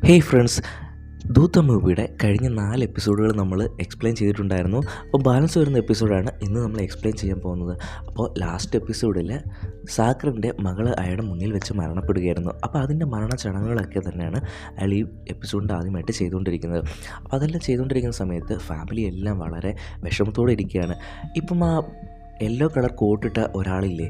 Hey friends, ദൂത്ത മൂവിയുടെ കഴിഞ്ഞ 4 എപ്പിസോഡുകൾ നമ്മൾ എക്സ്പ്ലെയിൻ ചെയ്തിട്ടുണ്ടായിരുന്നു. അപ്പോൾ ബാലൻസ് വരുന്ന എപ്പിസോഡാണ് ഇന്ന് നമ്മൾ എക്സ്പ്ലെയിൻ ചെയ്യാൻ പോകുന്നത്. അപ്പോൾ ലാസ്റ്റ് എപ്പിസോഡിൽ സാഗറിൻ്റെ മകൾ അയാളുടെ മുന്നിൽ വെച്ച് മരണപ്പെടുകയായിരുന്നു. അപ്പോൾ അതിൻ്റെ മരണ ചടങ്ങുകളൊക്കെ തന്നെയാണ് അയാൾ ഈ എപ്പിസോഡിൻ്റെ ആദ്യമായിട്ട് ചെയ്തുകൊണ്ടിരിക്കുന്നത്. അപ്പോൾ അതെല്ലാം ചെയ്തുകൊണ്ടിരിക്കുന്ന സമയത്ത് ഫാമിലി എല്ലാം വളരെ വിഷമത്തോടെ ഇരിക്കുകയാണ്. ഇപ്പം ആ യെല്ലോ കളർ കോട്ടിട്ട ഒരാളില്ലേ,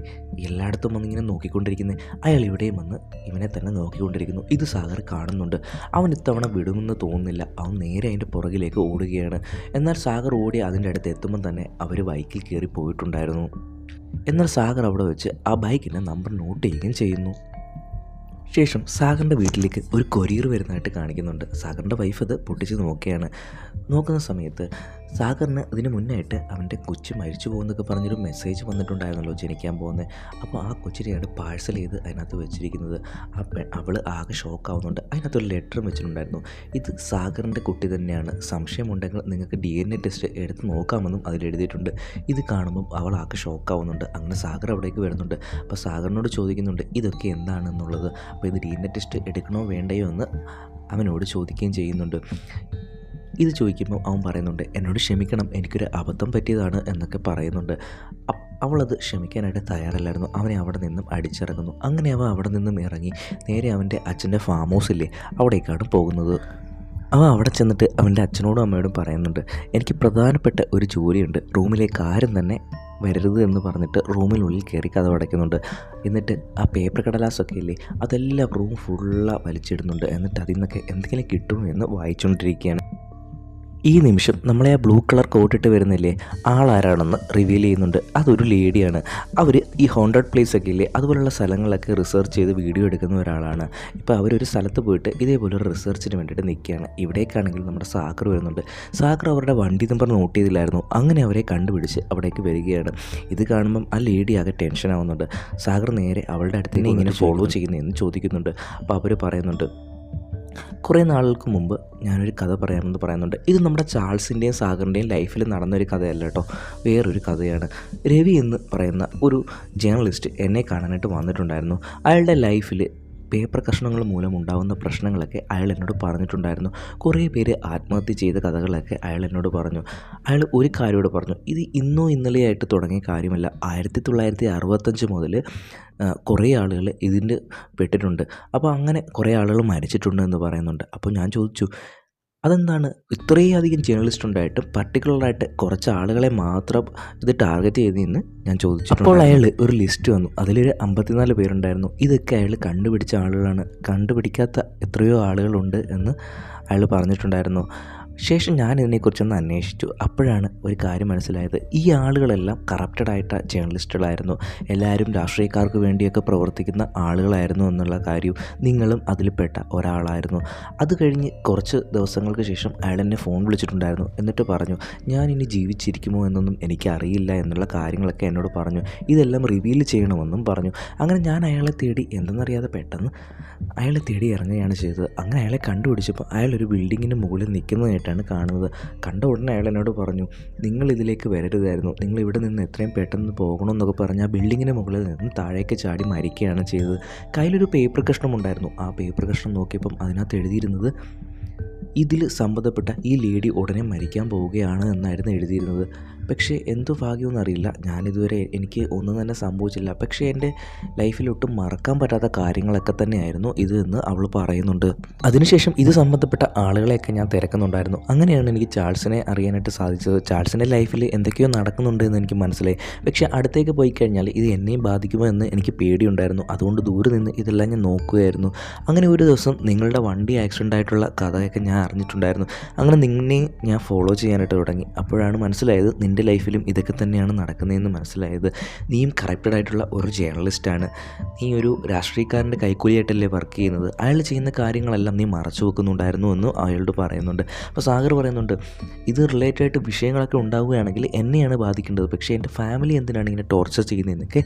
എല്ലായിടത്തും വന്നിങ്ങനെ നോക്കിക്കൊണ്ടിരിക്കുന്നത്, അയാൾ ഇവിടെയും വന്ന് ഇവനെ തന്നെ നോക്കിക്കൊണ്ടിരിക്കുന്നു. ഇത് സാഗർ കാണുന്നുണ്ട്. അവൻ ഇത്തവണ വിടുമെന്ന് തോന്നുന്നില്ല. അവൻ നേരെ അതിൻ്റെ പുറകിലേക്ക് ഓടുകയാണ്. എന്നാൽ സാഗർ ഓടി അതിൻ്റെ അടുത്ത് എത്തുമ്പം തന്നെ അവർ ബൈക്കിൽ കയറി പോയിട്ടുണ്ടായിരുന്നു. എന്നാൽ സാഗർ അവിടെ വെച്ച് ആ ബൈക്കിൻ്റെ നമ്പർ നോട്ട് ചെയ്യുകയും ചെയ്യുന്നു. ശേഷം സാഗറിൻ്റെ വീട്ടിലേക്ക് ഒരു കൊറിയർ വരുന്നതായിട്ട് കാണിക്കുന്നുണ്ട്. സാഗറിൻ്റെ വൈഫ് അത് പൊട്ടിച്ച് നോക്കുന്ന സമയത്ത് സാഗറിന് ഇതിന് മുന്നായിട്ട് അവൻ്റെ കൊച്ചു മരിച്ചു പോകുന്നൊക്കെ പറഞ്ഞൊരു മെസ്സേജ് വന്നിട്ടുണ്ടായിരുന്നല്ലോ, ജനിക്കാൻ പോകുന്നത്. അപ്പോൾ ആ കൊച്ചിനെയാണ് പാഴ്സൽ ചെയ്ത് അതിനകത്ത് വെച്ചിരിക്കുന്നത്. അവൾ ആകെ ഷോക്കാവുന്നുണ്ട്. അതിനകത്തൊരു ലെറ്ററും വെച്ചിട്ടുണ്ടായിരുന്നു. ഇത് സാഗറിൻ്റെ കുട്ടി തന്നെയാണ്, സംശയമുണ്ടെങ്കിൽ നിങ്ങൾക്ക് DNA ടെസ്റ്റ് എടുത്ത് നോക്കാമെന്നും അതിലെഴുതിയിട്ടുണ്ട്. ഇത് കാണുമ്പം അവൾ ആകെ ഷോക്കാവുന്നുണ്ട്. അങ്ങനെ സാഗർ അവിടേക്ക് വരുന്നുണ്ട്. അപ്പോൾ സാഗറിനോട് ചോദിക്കുന്നുണ്ട് ഇതൊക്കെ എന്താണെന്നുള്ളത്. അപ്പോൾ ഇത് DNA ടെസ്റ്റ് എടുക്കണോ വേണ്ടയോ എന്ന് അവനോട് ചോദിക്കുകയും ചെയ്യുന്നുണ്ട്. ഇത് ചോദിക്കുമ്പോൾ അവൻ പറയുന്നുണ്ട്, എന്നോട് ക്ഷമിക്കണം, എനിക്കൊരു അബദ്ധം പറ്റിയതാണ് എന്നൊക്കെ പറയുന്നുണ്ട്. അവളത് ക്ഷമിക്കാനായിട്ട് തയ്യാറല്ലായിരുന്നു. അവനെ അവിടെ നിന്നും അടിച്ചിറങ്ങുന്നു. അങ്ങനെ അവൻ അവിടെ നിന്നും ഇറങ്ങി നേരെ അവൻ്റെ അച്ഛൻ്റെ ഫാം ഹൗസില്ലേ അവിടേക്കാണ് പോകുന്നത്. അവൻ അവിടെ ചെന്നിട്ട് അവൻ്റെ അച്ഛനോടും അമ്മയോടും പറയുന്നുണ്ട്, എനിക്ക് പ്രധാനപ്പെട്ട ഒരു ജോലിയുണ്ട്, റൂമിലേക്ക് ആരും തന്നെ വരരുത് എന്ന് പറഞ്ഞിട്ട് റൂമിനുള്ളിൽ കയറി കഥ അടയ്ക്കുന്നുണ്ട്. എന്നിട്ട് ആ പേപ്പർ കടലാസൊക്കെ ഇല്ലേ അതെല്ലാം റൂം ഫുള്ളാக വലിച്ചിടുന്നുണ്ട്. എന്നിട്ട് അതിൽ നിന്നൊക്കെ എന്തെങ്കിലും കിട്ടുമോ എന്ന് വായിച്ചുകൊണ്ടിരിക്കുകയാണ്. ഈ നിമിഷം നമ്മളെ ആ ബ്ലൂ കളർ കോട്ടിട്ട് വരുന്നില്ലേ ആളാരാണെന്ന് റിവീൽ ചെയ്യുന്നുണ്ട്. അതൊരു ലേഡിയാണ്. അവർ ഈ ഹോണ്ടഡ് പ്ലേസ് ഒക്കെ ഇല്ലേ അതുപോലുള്ള സ്ഥലങ്ങളൊക്കെ റിസർച്ച് ചെയ്ത് വീഡിയോ എടുക്കുന്ന ഒരാളാണ്. ഇപ്പോൾ അവരൊരു സ്ഥലത്ത് പോയിട്ട് ഇതേപോലെ ഒരു റിസർച്ചിന് വേണ്ടിയിട്ട് നിൽക്കുകയാണ്. ഇവിടേക്കാണെങ്കിൽ നമ്മുടെ സാഗർ വരുന്നുണ്ട്. സാഗർ അവരുടെ വണ്ടി നമ്പർ നോട്ട് ചെയ്തില്ലായിരുന്നു. അങ്ങനെ അവരെ കണ്ടുപിടിച്ച് അവിടേക്ക് വരികയാണ്. ഇത് കാണുമ്പം ആ ലേഡി ആകെ ടെൻഷൻ ആവുന്നുണ്ട്. സാഗർ നേരെ അവളുടെ അടുത്തേക്ക് ഇങ്ങനെ ഫോളോ ചെയ്യുന്നതെന്ന് ചോദിക്കുന്നുണ്ട്. അപ്പോൾ അവർ പറയുന്നുണ്ട്, കുറേ നാളുകൾക്ക് മുമ്പ് ഞാനൊരു കഥ പറയാമെന്ന് പറയുന്നുണ്ട്. ഇത് നമ്മുടെ ചാൾസിൻ്റെയും സാഗറിൻ്റെയും ലൈഫിൽ നടന്നൊരു കഥയല്ല കേട്ടോ, വേറൊരു കഥയാണ്. രവി എന്ന് പറയുന്ന ഒരു ജേർണലിസ്റ്റ് എന്നെ കാണാനായിട്ട് വന്നിട്ടുണ്ടായിരുന്നു. അയാളുടെ ലൈഫിൽ പേപ്പർ കഷ്ണങ്ങൾ മൂലം ഉണ്ടാകുന്ന പ്രശ്നങ്ങളൊക്കെ അയാൾ എന്നോട് പറഞ്ഞിട്ടുണ്ടായിരുന്നു. കുറേ പേര് ആത്മഹത്യ ചെയ്ത കഥകളൊക്കെ അയാൾ എന്നോട് പറഞ്ഞു. അയാൾ ഒരു കാര്യമോട് പറഞ്ഞു, ഇത് ഇന്നോ ഇന്നലെയായിട്ട് തുടങ്ങിയ കാര്യമല്ല. 1965 മുതൽ കുറേ ആളുകൾ ഇതിൻ്റെ പെട്ടിട്ടുണ്ട്. അപ്പോൾ അങ്ങനെ കുറേ ആളുകൾ മരിച്ചിട്ടുണ്ട് എന്ന് പറയുന്നുണ്ട്. അപ്പോൾ ഞാൻ ചോദിച്ചു, അതെന്താണ് ഇത്രയും അധികം ജേർണലിസ്റ്റ് ഉണ്ടായിട്ടും പർട്ടിക്കുലറായിട്ട് കുറച്ച് ആളുകളെ മാത്രം ഇത് ടാർഗറ്റ് ചെയ്തതെന്ന് ഞാൻ ചോദിച്ചു. അപ്പോൾ അയാൾ ഒരു ലിസ്റ്റ് വന്നു. അതിലൊരു 54 പേരുണ്ടായിരുന്നു. ഇതൊക്കെ അയാൾ കണ്ടുപിടിച്ച ആളുകളാണ്, കണ്ടുപിടിക്കാത്ത എത്രയോ ആളുകളുണ്ട് എന്ന് അയാൾ പറഞ്ഞിട്ടുണ്ടായിരുന്നു. ശേഷം ഞാൻ ഇതിനെക്കുറിച്ചൊന്ന് അന്വേഷിച്ചു. അപ്പോഴാണ് ഒരു കാര്യം മനസ്സിലായത്, ഈ ആളുകളെല്ലാം കറപ്റ്റഡായിട്ട ജേർണലിസ്റ്റുകളായിരുന്നു. എല്ലാവരും രാഷ്ട്രീയക്കാർക്ക് വേണ്ടിയൊക്കെ പ്രവർത്തിക്കുന്ന ആളുകളായിരുന്നു എന്നുള്ള കാര്യവും നിങ്ങളും അതിൽപ്പെട്ട ഒരാളായിരുന്നു. അത് കഴിഞ്ഞ് കുറച്ച് ദിവസങ്ങൾക്ക് ശേഷം അയാൾ എന്നെ ഫോൺ വിളിച്ചിട്ടുണ്ടായിരുന്നു. എന്നിട്ട് പറഞ്ഞു, ഞാൻ ഇനി ജീവിച്ചിരിക്കുമോ എന്നൊന്നും എനിക്കറിയില്ല എന്നുള്ള കാര്യങ്ങളൊക്കെ എന്നോട് പറഞ്ഞു. ഇതെല്ലാം റിവീൽ ചെയ്യണമെന്നും പറഞ്ഞു. അങ്ങനെ ഞാൻ അയാളെ തേടി എന്തെന്നറിയാതെ പെട്ടെന്ന് അയാളെ തേടി ഇറങ്ങുകയാണ് ചെയ്തത്. അങ്ങനെ അയാളെ കണ്ടുപിടിച്ചപ്പോൾ അയാൾ ഒരു ബിൽഡിങ്ങിൻ്റെ മുകളിൽ നിൽക്കുന്നതായിട്ടാണ് കാണുന്നത്. കണ്ട ഉടനെ അയാൾ എന്നോട് പറഞ്ഞു, നിങ്ങൾ ഇതിലേക്ക് വരരുതായിരുന്നു, നിങ്ങൾ ഇവിടെ നിന്ന് എത്രയും പെട്ടെന്ന് പോകണമെന്നൊക്കെ പറഞ്ഞ് ആ ബിൽഡിങ്ങിൻ്റെ മുകളിൽ നിന്നും താഴേക്ക് ചാടി മരിക്കുകയാണ് ചെയ്തത്. കയ്യിലൊരു പേപ്പർ കഷ്ണം ഉണ്ടായിരുന്നു. ആ പേപ്പർ കഷ്ണം നോക്കിയപ്പം അതിനകത്ത് എഴുതിയിരുന്നത്, ഇതിൽ സംബന്ധപ്പെട്ട ഈ ലേഡി ഉടനെ മരിക്കാൻ പോവുകയാണ് എന്നായിരുന്നു എഴുതിയിരുന്നത്. പക്ഷേ എന്തോ ഭാഗ്യമെന്നറിയില്ല, ഞാനിതുവരെ എനിക്ക് ഒന്നും തന്നെ സംഭവിച്ചില്ല. പക്ഷേ എൻ്റെ ലൈഫിലൊട്ടും മറക്കാൻ പറ്റാത്ത കാര്യങ്ങളൊക്കെ തന്നെയായിരുന്നു ഇത് എന്ന് അവൾ പറയുന്നുണ്ട്. അതിനുശേഷം ഇത് സംബന്ധപ്പെട്ട ആളുകളെയൊക്കെ ഞാൻ തിരക്കുന്നുണ്ടായിരുന്നു. അങ്ങനെയാണ് എനിക്ക് ചാൾസിനെ അറിയാനായിട്ട് സാധിച്ചത്. ചാൾസിൻ്റെ ലൈഫിൽ എന്തൊക്കെയോ നടക്കുന്നുണ്ട് എന്ന് എനിക്ക് മനസ്സിലായി. പക്ഷേ അടുത്തേക്ക് പോയി കഴിഞ്ഞാൽ ഇത് എന്നെയും ബാധിക്കുമോ എന്ന് എനിക്ക് പേടിയുണ്ടായിരുന്നു. അതുകൊണ്ട് ദൂരെ നിന്ന് ഇതെല്ലാം ഞാൻ നോക്കുകയായിരുന്നു. അങ്ങനെ ഒരു ദിവസം നിങ്ങളുടെ വണ്ടി ആക്സിഡൻ്റ് ആയിട്ടുള്ള കഥയൊക്കെ ഞാൻ അറിഞ്ഞിട്ടുണ്ടായിരുന്നു. അങ്ങനെ നിന്നെയും ഞാൻ ഫോളോ ചെയ്യാനായിട്ട് തുടങ്ങി. അപ്പോഴാണ് മനസ്സിലായത് നിൻ്റെ ലൈഫിലും ഇതൊക്കെ തന്നെയാണ് നടക്കുന്നതെന്ന് മനസ്സിലായത്. നീയും കറപ്റ്റഡായിട്ടുള്ള ഒരു ജേർണലിസ്റ്റാണ്. നീ ഒരു രാഷ്ട്രീയക്കാരൻ്റെ കൈക്കൂലിയായിട്ടല്ലേ വർക്ക് ചെയ്യുന്നത്. അയാൾ ചെയ്യുന്ന കാര്യങ്ങളെല്ലാം നീ മറച്ചു വെക്കുന്നുണ്ടായിരുന്നു എന്ന് അയാളോട് പറയുന്നുണ്ട്. അപ്പോൾ സാഗർ പറയുന്നുണ്ട്, ഇത് റിലേറ്റഡായിട്ട് വിഷയങ്ങളൊക്കെ ഉണ്ടാവുകയാണെങ്കിൽ എന്നെയാണ് ബാധിക്കേണ്ടത്, പക്ഷേ എൻ്റെ ഫാമിലി എന്തിനാണ് ഇങ്ങനെ ടോർച്ചർ ചെയ്യുന്നതെന്നൊക്കെ.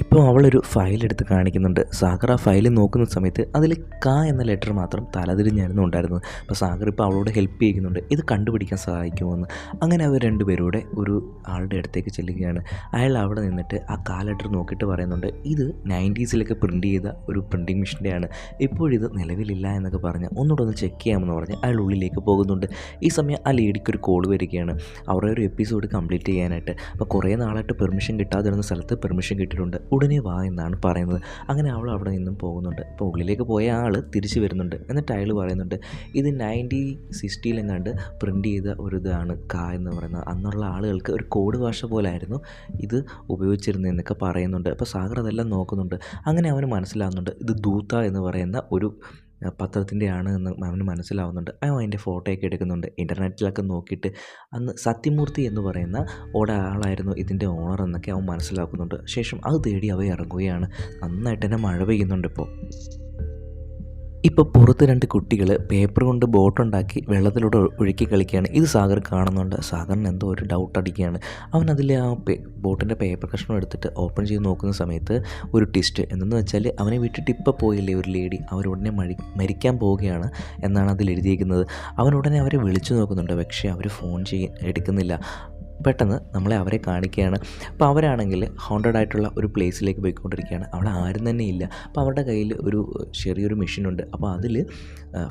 ഇപ്പോൾ അപ്പോൾ അവളൊരു ഫയലെടുത്ത് കാണിക്കുന്നുണ്ട്. സാഗർ ആ ഫയൽ നോക്കുന്ന സമയത്ത് അതിൽ ക എന്ന ലെറ്റർ മാത്രം തലതിരിഞ്ഞായിരുന്നു ഉണ്ടായിരുന്നത്. അപ്പോൾ സാഗർ ഇപ്പോൾ അവളോട് ഹെൽപ്പ് ചെയ്യുന്നുണ്ട്, ഇത് കണ്ടുപിടിക്കാൻ സഹായിക്കുമെന്ന്. അങ്ങനെ അവർ രണ്ടുപേരൂടെ ഒരു ആളുടെ അടുത്തേക്ക് ചെല്ലുകയാണ്. അയാൾ അവിടെ നിന്നിട്ട് ആ ക ലെറ്റർ നോക്കിയിട്ട് പറയുന്നുണ്ട്, ഇത് 90s പ്രിൻ്റ് ചെയ്ത ഒരു പ്രിൻറ്റിങ് മെഷീൻ്റെയാണ്, ഇപ്പോഴിത് നിലവിലില്ല എന്നൊക്കെ പറഞ്ഞ് ഒന്നുകൂടെ ഒന്ന് ചെക്ക് ചെയ്യാമെന്ന് പറഞ്ഞ് അയാൾ ഉള്ളിലേക്ക് പോകുന്നുണ്ട്. ഈ സമയം ആ ലേഡിക്കൊരു കോൾ വരികയാണ് അവരുടെ ഒരു എപ്പിസോഡ് കംപ്ലീറ്റ് ചെയ്യാനായിട്ട്. അപ്പോൾ കുറേ നാളായിട്ട് പെർമിഷൻ കിട്ടാതിരുന്ന സ്ഥലത്ത് പെർമിഷൻ കിട്ടിയിട്ടുണ്ട്, ഉടനെ വാ എന്നാണ് പറയുന്നത്. അങ്ങനെ അവൾ അവിടെ നിന്നും പോകുന്നുണ്ട്. അപ്പോൾ ഉള്ളിലേക്ക് പോയ ആൾ തിരിച്ചു വരുന്നുണ്ട്. എന്നിട്ട് അയാൾ പറയുന്നുണ്ട്, ഇത് 1960 പ്രിൻ്റ് ചെയ്ത ഒരു ഇതാണ് ക എന്ന് പറയുന്നത്, അന്നുള്ള ആളുകൾക്ക് ഒരു കോഡ് ഭാഷ പോലായിരുന്നു ഇത് ഉപയോഗിച്ചിരുന്നതെന്നൊക്കെ പറയുന്നുണ്ട്. അപ്പോൾ സാഗർ അതെല്ലാം നോക്കുന്നുണ്ട്. അങ്ങനെ അവന് മനസ്സിലാവുന്നുണ്ട് ഇത് ദൂത എന്ന് പറയുന്ന ഒരു പത്രത്തിൻ്റെയാണ് എന്ന് അവന് മനസ്സിലാവുന്നുണ്ട്. അവൻ അതിൻ്റെ ഫോട്ടോയൊക്കെ എടുക്കുന്നുണ്ട്. ഇൻ്റർനെറ്റിലൊക്കെ നോക്കിയിട്ട് അന്ന് സത്യമൂർത്തി എന്ന് പറയുന്ന ഒരാളായിരുന്നു ഇതിൻ്റെ ഓണർ എന്നൊക്കെ അവൻ മനസ്സിലാക്കുന്നുണ്ട്. ശേഷം അത് തേടി അവ ഇറങ്ങുകയാണ്. നന്നായിട്ട് തന്നെ മഴ പെയ്യുന്നുണ്ട് ഇപ്പോൾ പുറത്ത് 2 കുട്ടികൾ പേപ്പർ കൊണ്ട് ബോട്ടുണ്ടാക്കി വെള്ളത്തിലൂടെ ഒഴുക്കി കളിക്കുകയാണ്. ഇത് സാഗർ കാണുന്നുണ്ട്. സാഗറിന് എന്തോ ഒരു ഡൗട്ട് അടിക്കുകയാണ്. അവനതിൽ ആ ബോട്ടിൻ്റെ പേപ്പർ കഷ്ണം എടുത്തിട്ട് ഓപ്പൺ ചെയ്ത് നോക്കുന്ന സമയത്ത് ഒരു ട്വിസ്റ്റ് എന്തെന്ന് വെച്ചാൽ, അവനെ വിട്ടിട്ട് ഇപ്പോൾ പോയില്ലേ ഒരു ലേഡി, അവരുടനെ മരിക്കാൻ പോവുകയാണ് എന്നാണ് അതിൽ എഴുതിയിരിക്കുന്നത്. അവനുടനെ അവരെ വിളിച്ചു നോക്കുന്നുണ്ട്, പക്ഷേ അവർ ഫോൺ എടുക്കുന്നില്ല. പെട്ടെന്ന് നമ്മളെ അവരെ കാണിക്കുകയാണ്. അപ്പോൾ അവരാണെങ്കിൽ ഹോണ്ടഡ് ആയിട്ടുള്ള ഒരു പ്ലേസിലേക്ക് പോയിക്കൊണ്ടിരിക്കുകയാണ്. അവിടെ ആരും തന്നെ ഇല്ല. അപ്പോൾ അവരുടെ കയ്യിൽ ഒരു ചെറിയൊരു മെഷീനുണ്ട്. അപ്പോൾ അതിൽ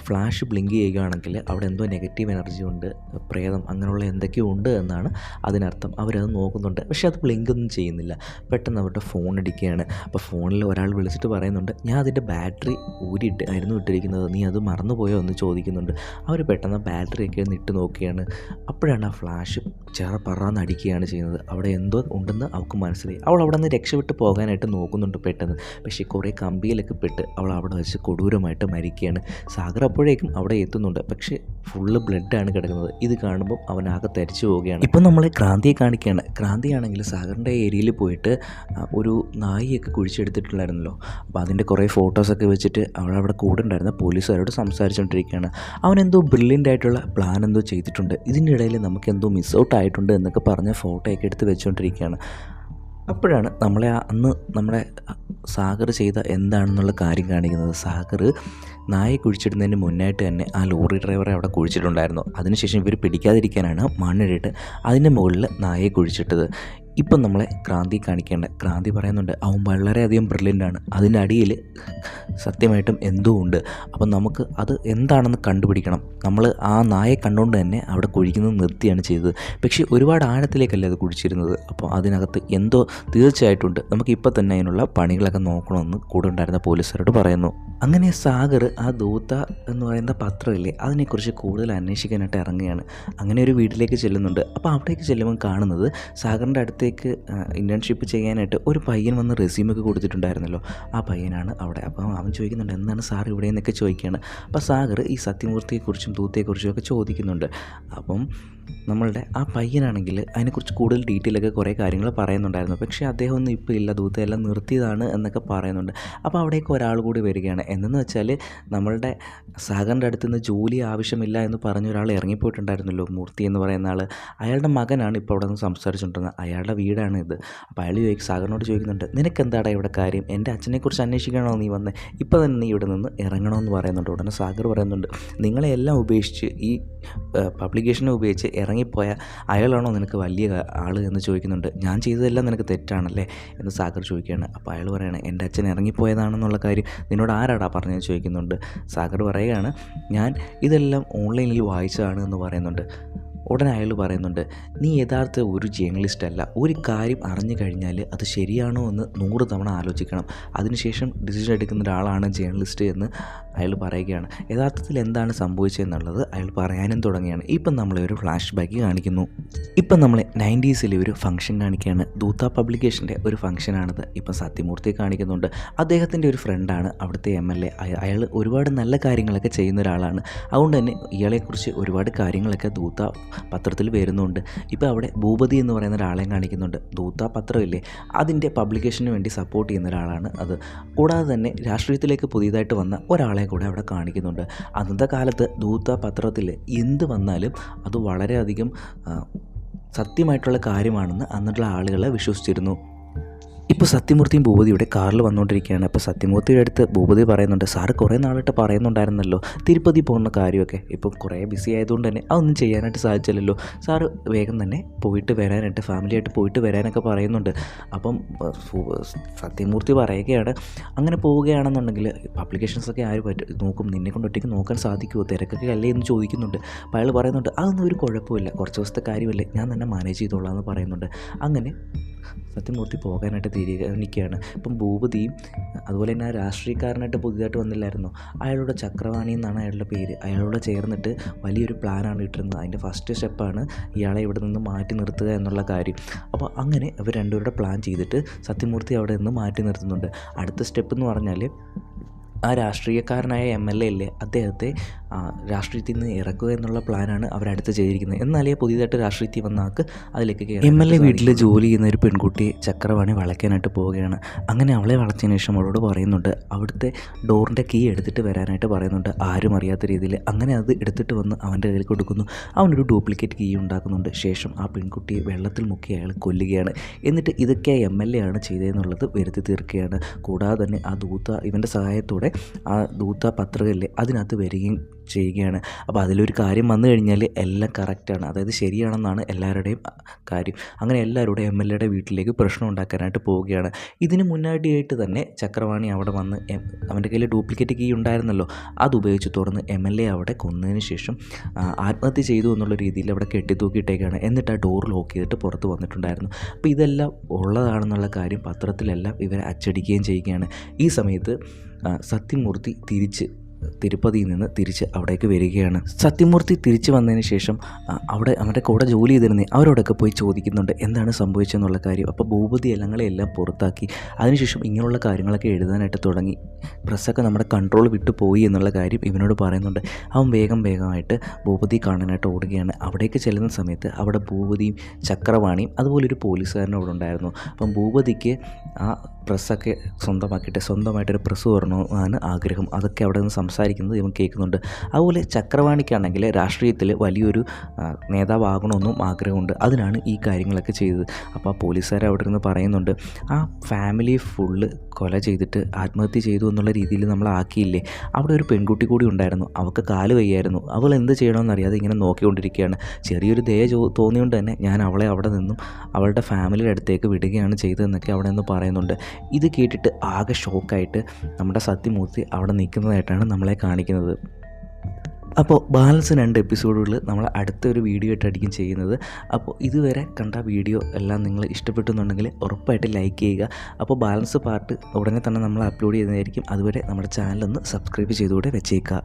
ഫ്ലാഷ് ബ്ലിങ്ക് ചെയ്യുകയാണെങ്കിൽ അവിടെ എന്തോ നെഗറ്റീവ് എനർജി ഉണ്ട്, പ്രേതം അങ്ങനെയുള്ള എന്തൊക്കെയോ ഉണ്ട് എന്നാണ് അതിനർത്ഥം. അവരത് നോക്കുന്നുണ്ട്, പക്ഷേ അത് ബ്ലിങ്ക് ഒന്നും ചെയ്യുന്നില്ല. പെട്ടെന്ന് അവരുടെ ഫോൺ അടിക്കുകയാണ്. അപ്പോൾ ഫോണിൽ ഒരാൾ വിളിച്ചിട്ട് പറയുന്നുണ്ട്, ഞാൻ അതിൻ്റെ ബാറ്ററി ആയിരുന്നു ഇട്ടിരിക്കുന്നത്, നീ അത് മറന്നുപോയോ എന്ന് ചോദിക്കുന്നുണ്ട്. അവർ പെട്ടെന്ന് ബാറ്ററിയൊക്കെ ഇട്ട് നോക്കുകയാണ്. അപ്പോഴാണ് ആ ഫ്ലാഷ് പറന്ന് അടിക്കുകയാണ് ചെയ്യുന്നത്. അവിടെ എന്തോ ഉണ്ടെന്ന് അവൾക്ക് മനസ്സിലായി. അവൾ അവിടെ നിന്ന് രക്ഷപ്പെട്ട് പോകാനായിട്ട് നോക്കുന്നുണ്ട് പെട്ടെന്ന്. പക്ഷേ കുറേ കമ്പിയിലൊക്കെ പെട്ട് അവൾ അവിടെ വെച്ച് കൊടൂരമായിട്ട് മരിക്കുകയാണ്. സാഗർ അപ്പോഴേക്കും അവിടെ എത്തുന്നുണ്ട്, പക്ഷേ ഫുള്ള് ബ്ലഡാണ് കിടക്കുന്നത്. ഇത് കാണുമ്പോൾ അവനാകെ തരിച്ചു പോവുകയാണ്. ഇപ്പം നമ്മളെ ക്രാന്തിയെ കാണിക്കുകയാണ്. ക്രാന്തിയാണെങ്കിൽ സാഗറിൻ്റെ ഏരിയയിൽ പോയിട്ട് ഒരു നായിയൊക്കെ കുഴിച്ചെടുത്തിട്ടുണ്ടായിരുന്നല്ലോ. അപ്പോൾ അതിൻ്റെ കുറേ ഫോട്ടോസൊക്കെ വെച്ചിട്ട് അവിടെ കൂടെ ഉണ്ടായിരുന്ന പോലീസുകാരോട് സംസാരിച്ചുകൊണ്ടിരിക്കുകയാണ്. അവനെന്തോ ബ്രില്യൻ്റ് ആയിട്ടുള്ള പ്ലാൻ എന്തോ ചെയ്തിട്ടുണ്ട്, ഇതിൻ്റെ ഇടയിൽ നമുക്ക് എന്തോ മിസ് ഔട്ട് ആയിട്ടുണ്ട് എന്നൊക്കെ പറഞ്ഞ് ഫോട്ടോയൊക്കെ എടുത്ത് വെച്ചുകൊണ്ടിരിക്കുകയാണ്. അപ്പോഴാണ് അന്ന് നമ്മുടെ സാഗർ ചെയ്ത എന്താണെന്നുള്ള കാര്യം കാണിക്കുന്നത്. സാഗർ നായെ കുഴിച്ചിടുന്നതിന് മുന്നായിട്ട് തന്നെ ആ ലോറി ഡ്രൈവറെ അവിടെ കുഴിച്ചിട്ടുണ്ടായിരുന്നു. അതിനുശേഷം ഇവർ പിടിക്കാതിരിക്കാനാണ് മണ്ണിട്ട് അതിൻ്റെ മുകളിൽ നായെ കുഴിച്ചിട്ടത്. ഇപ്പം നമ്മളെ ക്രാന്തി ക്രാന്തി പറയുന്നുണ്ട്, അവൻ വളരെയധികം ബ്രില്യൻ്റാണ്, അതിൻ്റെ അടിയിൽ സത്യമായിട്ടും എന്തോ ഉണ്ട്, അപ്പം നമുക്ക് അത് എന്താണെന്ന് കണ്ടുപിടിക്കണം. നമ്മൾ ആ നായെ കണ്ടുകൊണ്ട് തന്നെ അവിടെ കുഴിക്കുന്നത് നിർത്തിയാണ് ചെയ്തത്. പക്ഷേ ഒരുപാട് ആഴത്തിലേക്കല്ലേ അത് കുഴിച്ചിരുന്നത്. അപ്പോൾ അതിനകത്ത് എന്തോ തീർച്ചയായിട്ടുണ്ട്, നമുക്കിപ്പോൾ തന്നെ അതിനുള്ള പണികളൊക്കെ നോക്കണമെന്ന് കൂടെ ഉണ്ടായിരുന്ന പോലീസുകാരോട് പറയുന്നു. അങ്ങനെ സാഗർ ആ ദൂത എന്ന് പറയുന്ന പത്രമില്ലേ അതിനെക്കുറിച്ച് കൂടുതൽ അന്വേഷിക്കാനായിട്ട് ഇറങ്ങുകയാണ്. അങ്ങനെ ഒരു വീട്ടിലേക്ക് ചെല്ലുന്നുണ്ട്. അപ്പോൾ അവിടേക്ക് ചെല്ലുമ്പോൾ കാണുന്നത് സാഗറിൻ്റെ അടുത്തേക്ക് ഇൻറ്റേൺഷിപ്പ് ചെയ്യാനായിട്ട് ഒരു പയ്യൻ വന്ന് റെസ്യൂമൊക്കെ കൊടുത്തിട്ടുണ്ടായിരുന്നല്ലോ, ആ പയ്യനാണ് അവിടെ. അപ്പോൾ അവൻ ചോദിക്കുന്നുണ്ട്, എന്താണ് സാർ ഇവിടെ എന്നൊക്കെ ചോദിക്കുകയാണ്. അപ്പോൾ സാഗർ ഈ സത്യമൂർത്തിയെക്കുറിച്ചും ദൂതയെക്കുറിച്ചും ഒക്കെ ചോദിക്കുന്നുണ്ട്. അപ്പം നമ്മളുടെ ആ പയ്യനാണെങ്കിൽ അതിനെക്കുറിച്ച് കൂടുതൽ ഡീറ്റെയിലൊക്കെ കുറേ കാര്യങ്ങൾ പറയുന്നുണ്ടായിരുന്നു. പക്ഷേ അദ്ദേഹം ഒന്നും ഇപ്പോൾ ഇല്ല, ദൂതയെല്ലാം നിർത്തിയതാണ് എന്നൊക്കെ പറയുന്നുണ്ട്. അപ്പോൾ അവിടേക്ക് ഒരാൾ കൂടി വരികയാണ്. എന്തെന്ന് വെച്ചാൽ നമ്മളുടെ സാഗറിൻ്റെ അടുത്ത് നിന്ന് ജോലി ആവശ്യമില്ല എന്ന് പറഞ്ഞ ഒരാൾ ഇറങ്ങിപ്പോയിട്ടുണ്ടായിരുന്നല്ലോ, മൂർത്തി എന്ന് പറയുന്ന ആൾ. അയാളുടെ മകനാണ് ഇപ്പോൾ അവിടെ നിന്ന് സംസാരിച്ചുകൊണ്ടിരുന്നത്. അയാളുടെ വീടാണ് ഇത്. അപ്പോൾ അയാൾ സാഗറിനോട് ചോദിക്കുന്നുണ്ട്, നിനക്കെന്താടാ ഇവിടെ കാര്യം, എൻ്റെ അച്ഛനെക്കുറിച്ച് അന്വേഷിക്കണോ നീ വന്ന്, ഇപ്പോൾ തന്നെ നീ ഇവിടെ നിന്ന് ഇറങ്ങണമെന്ന് പറയുന്നുണ്ട്. ഉടനെ സാഗർ പറയുന്നുണ്ട്, നിങ്ങളെല്ലാം ഉപേക്ഷിച്ച് ഈ പബ്ലിക്കേഷനെ ഉപയോഗിച്ച് ഇറങ്ങിപ്പോയ അയാളാണോ നിനക്ക് വലിയ ആൾ എന്ന് ചോദിക്കുന്നുണ്ട്. ഞാൻ ചെയ്തതെല്ലാം നിനക്ക് തെറ്റാണല്ലേ എന്ന് സാഗർ ചോദിക്കുകയാണ്. അപ്പോൾ അയാൾ പറയുകയാണ്, എൻ്റെ അച്ഛൻ ഇറങ്ങിപ്പോയതാണെന്നുള്ള കാര്യം നിന്നോട് ആരാടാ പറഞ്ഞതെന്ന് ചോദിക്കുന്നുണ്ട്. സാഗർ പറയുകയാണ്, ഞാൻ ഇതെല്ലാം ഓൺലൈനിൽ വായിച്ചതാണ് എന്ന് പറയുന്നുണ്ട്. ഉടനെ അയാൾ പറയുന്നുണ്ട്, നീ യഥാർത്ഥ ഒരു ജേർണലിസ്റ്റ് അല്ല, ഒരു കാര്യം അറിഞ്ഞു കഴിഞ്ഞാൽ അത് ശരിയാണോ എന്ന് 100 തവണ ആലോചിക്കണം, അതിനുശേഷം ഡിസിഷൻ എടുക്കുന്ന ഒരാളാണ് ജേർണലിസ്റ്റ് എന്ന് അയാൾ പറയുകയാണ്. യഥാർത്ഥത്തിൽ എന്താണ് സംഭവിച്ചതെന്നുള്ളത് അയാൾ പറയാനും തുടങ്ങിയാണ്. ഇപ്പം നമ്മളെ ഒരു ഫ്ലാഷ് ബാക്ക് കാണിക്കുന്നു. ഇപ്പം നമ്മളെ 90s ഒരു ഫംഗ്ഷൻ കാണിക്കുകയാണ്. ദൂത പബ്ലിക്കേഷൻ്റെ ഒരു ഫംഗ്ഷനാണിത്. ഇപ്പം സത്യമൂർത്തിയെ കാണിക്കുന്നുണ്ട്. അദ്ദേഹത്തിൻ്റെ ഒരു ഫ്രണ്ടാണ് അവിടുത്തെ MLA. അയാൾ ഒരുപാട് നല്ല കാര്യങ്ങളൊക്കെ ചെയ്യുന്ന ഒരാളാണ്. അതുകൊണ്ട് തന്നെ ഇയാളെക്കുറിച്ച് ഒരുപാട് കാര്യങ്ങളൊക്കെ ദൂത പത്രത്തിൽ വരുന്നുണ്ട്. ഇപ്പോൾ അവിടെ ഭൂപതി എന്ന് പറയുന്ന ഒരാളെയും കാണിക്കുന്നുണ്ട്. ദൂത പത്രമില്ലേ അതിൻ്റെ പബ്ലിക്കേഷന് വേണ്ടി സപ്പോർട്ട് ചെയ്യുന്ന ഒരാളാണ് അത്. കൂടാതെ തന്നെ രാഷ്ട്രീയത്തിലേക്ക് പുതിയതായിട്ട് വന്ന ഒരാളെ കൂടെ അവിടെ കാണിക്കുന്നുണ്ട്. അന്നത്തെ കാലത്ത് ദൂത പത്രത്തിൽ എന്ത് വന്നാലും അത് വളരെയധികം സത്യമായിട്ടുള്ള കാര്യമാണെന്ന് അന്നുള്ള ആളുകൾ വിശ്വസിച്ചിരുന്നു. ഇപ്പോൾ സത്യമൂർത്തിയും ഭൂപതിയുടെ കാറിൽ വന്നുകൊണ്ടിരിക്കുകയാണ്. അപ്പോൾ സത്യമൂർത്തിയുടെ അടുത്ത് ഭൂപതി പറയുന്നുണ്ട്, സാറ് കുറേ നാളായിട്ട് പറയുന്നുണ്ടായിരുന്നല്ലോ തിരുപ്പതി പോകുന്ന കാര്യമൊക്കെ. ഇപ്പോൾ കുറേ ബിസി ആയതുകൊണ്ട് തന്നെ അതൊന്നും ചെയ്യാനായിട്ട് സാധിച്ചില്ലല്ലോ. സാറ് വേഗം തന്നെ പോയിട്ട് വരാനായിട്ട് ഫാമിലിയായിട്ട് പോയിട്ട് വരാനൊക്കെ പറയുന്നുണ്ട്. അപ്പം സത്യമൂർത്തി പറയുകയാണ്, അങ്ങനെ പോവുകയാണെന്നുണ്ടെങ്കിൽ പബ്ലിക്കേഷൻസൊക്കെ ആര് നോക്കും, നിന്നെ കൊണ്ട് ഒറ്റയ്ക്ക് നോക്കാൻ സാധിക്കുമോ, തിരക്കൊക്കെ അല്ലേ എന്ന് ചോദിക്കുന്നുണ്ട്. അപ്പോൾ അയാൾ പറയുന്നുണ്ട്, അതൊന്നും ഒരു കുഴപ്പമില്ല, കുറച്ച് ദിവസത്തെ കാര്യമല്ലേ, ഞാൻ തന്നെ മാനേജ് ചെയ്തോളാം എന്ന് പറയുന്നുണ്ട്. അങ്ങനെ സത്യമൂർത്തി പോകാനായിട്ട് തീരുമാനിക്കുകയാണ്. ഇപ്പം ഭൂപതിയും അതുപോലെ തന്നെ ആ രാഷ്ട്രീയക്കാരനായിട്ട് പുതിയതായിട്ട് വന്നില്ലായിരുന്നു, അയാളുടെ ചക്രവാണി എന്നാണ് അയാളുടെ പേര്, അയാളോട് ചേർന്നിട്ട് വലിയൊരു പ്ലാനാണ് ഇട്ടിരുന്നത്. അതിൻ്റെ ഫസ്റ്റ് സ്റ്റെപ്പാണ് ഇയാളെ ഇവിടെ നിന്ന് മാറ്റി നിർത്തുക എന്നുള്ള കാര്യം. അപ്പോൾ അങ്ങനെ അവർ രണ്ടുപേരുടെ പ്ലാൻ ചെയ്തിട്ട് സത്യമൂർത്തി അവിടെ നിന്ന് മാറ്റി നിർത്തുന്നുണ്ട്. അടുത്ത സ്റ്റെപ്പ് എന്ന് പറഞ്ഞാൽ ആ രാഷ്ട്രീയക്കാരനായ MLA ഇല്ലേ, അദ്ദേഹത്തെ രാഷ്ട്രീയത്തിൽ നിന്ന് ഇറക്കുക എന്നുള്ള പ്ലാനാണ് അവരടുത്ത് ചെയ്തിരിക്കുന്നത്. എന്നാലേ പുതിയതായിട്ട് രാഷ്ട്രീയത്തിൽ വന്ന ആൾക്ക് അതിലേക്ക് കയറി. MLA വീട്ടിൽ ജോലി ചെയ്യുന്ന ഒരു പെൺകുട്ടിയെ ചക്രവാണി വളയ്ക്കാനായിട്ട് പോവുകയാണ്. അങ്ങനെ അവളെ വളച്ചതിന് ശേഷം അവളോട് പറയുന്നുണ്ട്, അവിടുത്തെ ഡോറിൻ്റെ കീ എടുത്തിട്ട് വരാനായിട്ട് പറയുന്നുണ്ട്, ആരും അറിയാത്ത രീതിയിൽ. അങ്ങനെ അത് എടുത്തിട്ട് വന്ന് അവൻ്റെ കയ്യിൽ കൊടുക്കുന്നു. അവനൊരു ഡ്യൂപ്ലിക്കേറ്റ് കീ ഉണ്ടാക്കുന്നുണ്ട്. ശേഷം ആ പെൺകുട്ടിയെ വെള്ളത്തിൽ മുക്കി അയാൾ കൊല്ലുകയാണ്. എന്നിട്ട് ഇതൊക്കെ MLA ആണ് ചെയ്തതെന്നുള്ളത് വരുത്തി തീർക്കുകയാണ്. കൂടാതെ തന്നെ ആ ദൂത ഇവൻ്റെ സഹായത്തോടെ ആ ദൂത പത്രികയില്ലേ അതിനകത്ത് വരികയും ചെയ്യുകയാണ്. അപ്പോൾ അതിലൊരു കാര്യം വന്നു കഴിഞ്ഞാൽ എല്ലാം കറക്റ്റാണ്, അതായത് ശരിയാണെന്നാണ് എല്ലാവരുടെയും കാര്യം. അങ്ങനെ എല്ലാവരുടെ MLAയുടെ വീട്ടിലേക്ക് പ്രശ്നം ഉണ്ടാക്കാനായിട്ട് പോവുകയാണ്. ഇതിന് മുന്നാടിയായിട്ട് തന്നെ ചക്രവാണി അവിടെ വന്ന് അവൻ്റെ കയ്യിൽ ഡ്യൂപ്ലിക്കേറ്റ് കീ ഉണ്ടായിരുന്നല്ലോ, അതുപയോഗിച്ച് തുറന്ന് MLA അവിടെ കൊന്നതിന് ശേഷം ആത്മഹത്യ ചെയ്തു എന്നുള്ള രീതിയിൽ അവിടെ കെട്ടിത്തൂക്കിയിട്ടേക്കാണ്. എന്നിട്ട് ആ ഡോർ ലോക്ക് ചെയ്തിട്ട് പുറത്ത് വന്നിട്ടുണ്ടായിരുന്നു. അപ്പോൾ ഇതെല്ലാം ഉള്ളതാണെന്നുള്ള കാര്യം പത്രത്തിലെല്ലാം ഇവരെ അച്ചടിക്കുകയും ചെയ്യുകയാണ്. ഈ സമയത്ത് സത്യമൂർത്തി തിരുപ്പതിയിൽ നിന്ന് തിരിച്ച് അവിടേക്ക് വരികയാണ്. സത്യമൂർത്തി തിരിച്ച് വന്നതിന് ശേഷം അവിടെ അവരുടെ കൂടെ ജോലി ചെയ്തിരുന്നേ അവരോടൊക്കെ പോയി ചോദിക്കുന്നുണ്ട് എന്താണ് സംഭവിച്ചതെന്നുള്ള കാര്യം. അപ്പോൾ ഭൂപതി എല്ലങ്ങളെല്ലാം പുറത്താക്കി. അതിനുശേഷം ഇങ്ങനെയുള്ള കാര്യങ്ങളൊക്കെ എഴുതാനായിട്ട് തുടങ്ങി. പ്രസ്സൊക്കെ നമ്മുടെ കൺട്രോൾ വിട്ടു പോയി എന്നുള്ള കാര്യം ഇവനോട് പറയുന്നുണ്ട്. അവൻ വേഗമായിട്ട് ഭൂപതി കാണാനായിട്ട് ഓടുകയാണ്. അവിടേക്ക് ചെല്ലുന്ന സമയത്ത് അവിടെ ഭൂപതിയും ചക്രവാണിയും അതുപോലെ ഒരു പോലീസുകാരനും അവിടെ ഉണ്ടായിരുന്നു. അപ്പം ഭൂപതിക്ക് ആ പ്രസ്സൊക്കെ സ്വന്തമായിട്ടൊരു പ്രസ് തുറന്നതാണ് ആഗ്രഹം. അതൊക്കെ അവിടെ നിന്ന് സംസാരിക്കുന്നത് ഇവൻ കേൾക്കുന്നുണ്ട്. അതുപോലെ ചക്രവാണിക്കാണെങ്കിൽ രാഷ്ട്രീയത്തിൽ വലിയൊരു നേതാവാകണമെന്നും ആഗ്രഹമുണ്ട്. അതിനാണ് ഈ കാര്യങ്ങളൊക്കെ ചെയ്തത്. അപ്പോൾ ആ പോലീസുകാർ അവിടെ നിന്ന് പറയുന്നുണ്ട്, ആ ഫാമിലി ഫുള്ള് കൊല ചെയ്തിട്ട് ആത്മഹത്യ ചെയ്തു എന്നുള്ള രീതിയിൽ നമ്മൾ ആക്കിയില്ലേ, അവിടെ ഒരു പെൺകുട്ടി കൂടി ഉണ്ടായിരുന്നു, അവൾക്ക് കാല് വയ്യായിരുന്നു, അവൾ എന്ത് ചെയ്യണമെന്നറിയാതെ ഇങ്ങനെ നോക്കിക്കൊണ്ടിരിക്കുകയാണ്. ചെറിയൊരു ദയ തോന്നിയോണ്ട് തന്നെ ഞാൻ അവളെ അവിടെ നിന്നും അവളുടെ ഫാമിലിയുടെ അടുത്തേക്ക് വിടുകയാണ് ചെയ്തതെന്നൊക്കെ അവിടെ നിന്ന് പറയുന്നുണ്ട്. ഇത് കേട്ടിട്ട് ആകെ ഷോക്കായിട്ട് നമ്മുടെ സത്യമൂർത്തി അവിടെ നിൽക്കുന്നതായിട്ടാണ് നമ്മളെ കാണിക്കുന്നത്. അപ്പോൾ ബാലൻസ് 2 എപ്പിസോഡുകൾ നമ്മൾ അടുത്തൊരു വീഡിയോ ആയിട്ടായിരിക്കും ചെയ്യുന്നത്. അപ്പോൾ ഇതുവരെ കണ്ട വീഡിയോ എല്ലാം നിങ്ങൾ ഇഷ്ടപ്പെട്ടെന്നുണ്ടെങ്കിൽ ഉറപ്പായിട്ട് ലൈക്ക് ചെയ്യുക. അപ്പോൾ ബാലൻസ് പാർട്ട് ഉടനെ തന്നെ നമ്മൾ അപ്ലോഡ് ചെയ്യുന്നതായിരിക്കും. അതുവരെ നമ്മുടെ ചാനലൊന്ന് സബ്സ്ക്രൈബ് ചെയ്തുകൂടെ വെച്ചേക്കുക.